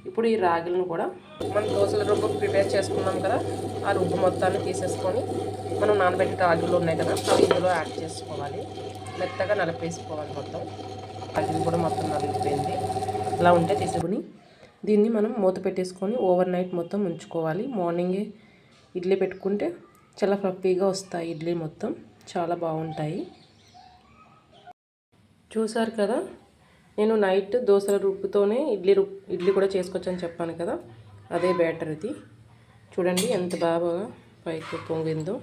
ఇప్పుడు ఈ రాగులను కూడా మనం దోశల రుబ్బు ప్రిపేర్ చేసుకున్నాం కదా, ఆ రుబ్బు మొత్తాన్ని తీసేసుకొని మనం నానబెట్టిన రాగులు ఉన్నాయి కదా అవి ఇందులో యాడ్ చేసుకోవాలి. మెత్తగా నలిపేసుకోవాలి మొత్తం. రాగిని కూడా మొత్తం నలిగిపోయింది. ఇలా ఉంటే తీసుకుని దీన్ని మనం మూత పెట్టేసుకొని ఓవర్ నైట్ మొత్తం ఉంచుకోవాలి. మార్నింగే ఇడ్లీ పెట్టుకుంటే చాలా ఫ్లఫీగా వస్తాయి. ఇడ్లీ మొత్తం చాలా బాగుంటాయి. చూసారు కదా, నేను నైట్ దోశల రుబ్బుతోనే ఇడ్లీ కూడా చేసుకోవచ్చని చెప్పాను కదా, అదే బ్యాటర్ ఇది. చూడండి ఎంత బాగా పైకి పొంగిందో.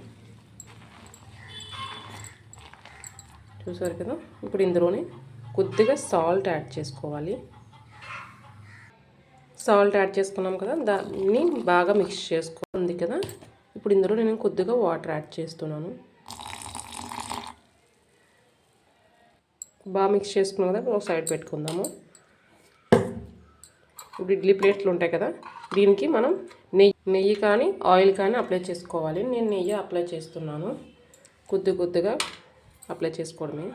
చూసారు కదా, ఇప్పుడు ఇందులోనే కొద్దిగా సాల్ట్ యాడ్ చేసుకోవాలి. సాల్ట్ యాడ్ చేసుకున్నాం కదా, దాన్ని బాగా మిక్స్ చేసుకోండి కదా. ఇప్పుడు ఇందులో నేను కొద్దిగా వాటర్ యాడ్ చేస్తున్నాను. బాగా మిక్స్ చేసుకున్నాం కదా, ఒక సైడ్ పెట్టుకుందాము. ఇప్పుడు ఇడ్లీ ప్లేట్లు ఉంటాయి కదా, దీనికి మనం నెయ్యి కానీ ఆయిల్ కానీ అప్లై చేసుకోవాలి. నేను నెయ్యి అప్లై చేస్తున్నాను. కొద్దిగా అప్లై చేసుకోవడమే.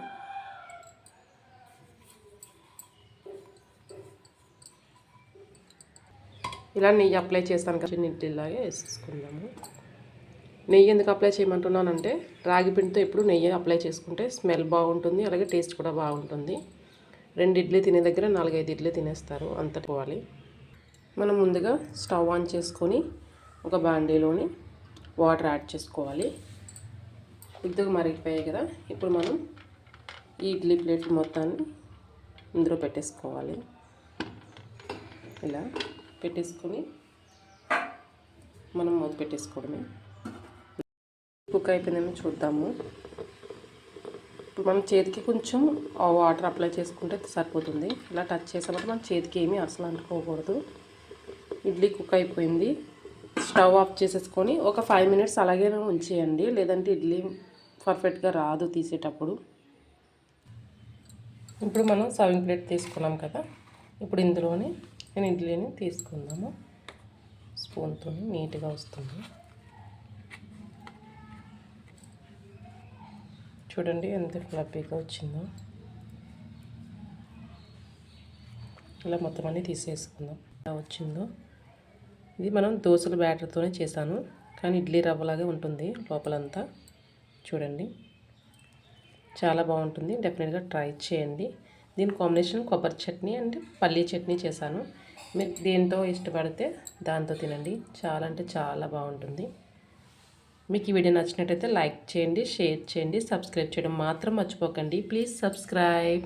ఇలా నెయ్యి అప్లై చేస్తాను కదా, ఇడ్లీలాగే వేసేసుకుందాము. నెయ్యి ఎందుకు అప్లై చేయమంటున్నానంటే రాగి పిండితో ఎప్పుడు నెయ్యి అప్లై చేసుకుంటే స్మెల్ బాగుంటుంది, అలాగే టేస్ట్ కూడా బాగుంటుంది. 2 ఇడ్లీ తినే దగ్గర 4-5 ఇడ్లీ తినేస్తారు, అంత పోవాలి. మనం ముందుగా స్టవ్ ఆన్ చేసుకొని ఒక బాండీలోని వాటర్ యాడ్ చేసుకోవాలి. కొద్దిగా మరిగిపోయాయి కదా, ఇప్పుడు మనం ఈ ఇడ్లీ ప్లేట్ మొత్తాన్ని ఇందులో పెట్టేసుకోవాలి. ఇలా పెట్టేసుకొని మనం మూత పెట్టేసుకోవడమే. కుక్ అయిపోయిందని చూద్దాము. ఇప్పుడు మనం చేతికి కొంచెం వాటర్ అప్లై చేసుకుంటే సరిపోతుంది. ఇలా టచ్ చేసామంటే మన చేతికి ఏమీ అసలు అంటుకోకూడదు. ఇడ్లీ కుక్ అయిపోయింది. స్టవ్ ఆఫ్ చేసేసుకొని ఒక 5 మినిట్స్ అలాగే ఉంచేయండి, లేదంటే ఇడ్లీ పర్ఫెక్ట్గా రాదు తీసేటప్పుడు. ఇప్పుడు మనం సర్వింగ్ ప్లేట్ తీసుకున్నాం కదా, ఇప్పుడు ఇందులోనే నేను ఇడ్లీని తీసుకుందాము. స్పూన్తో నీట్గా వస్తుంది. చూడండి ఎంత ఫ్లఫీగా వచ్చిందో. ఇలా మొత్తం అన్నీ తీసేసుకుందాం. ఎలా వచ్చిందో. ఇది మనం దోశల బ్యాటర్తోనే చేశాను, కానీ ఇడ్లీ రవ్వలాగే ఉంటుంది లోపలంతా. చూడండి చాలా బాగుంటుంది. డెఫినెట్గా ట్రై చేయండి. దీని కాంబినేషన్ కొబ్బరి చట్నీ అండ్ పల్లీ చట్నీ చేశాను. మీరు దేంతో ఇష్టపడితే దాంతో తినండి. చాలా అంటే చాలా బాగుంటుంది. మీకు ఈ వీడియో నచ్చినట్టయితే లైక్ చేయండి, షేర్ చేయండి, సబ్స్క్రైబ్ చేయడం మాత్రం మర్చిపోకండి. Please subscribe.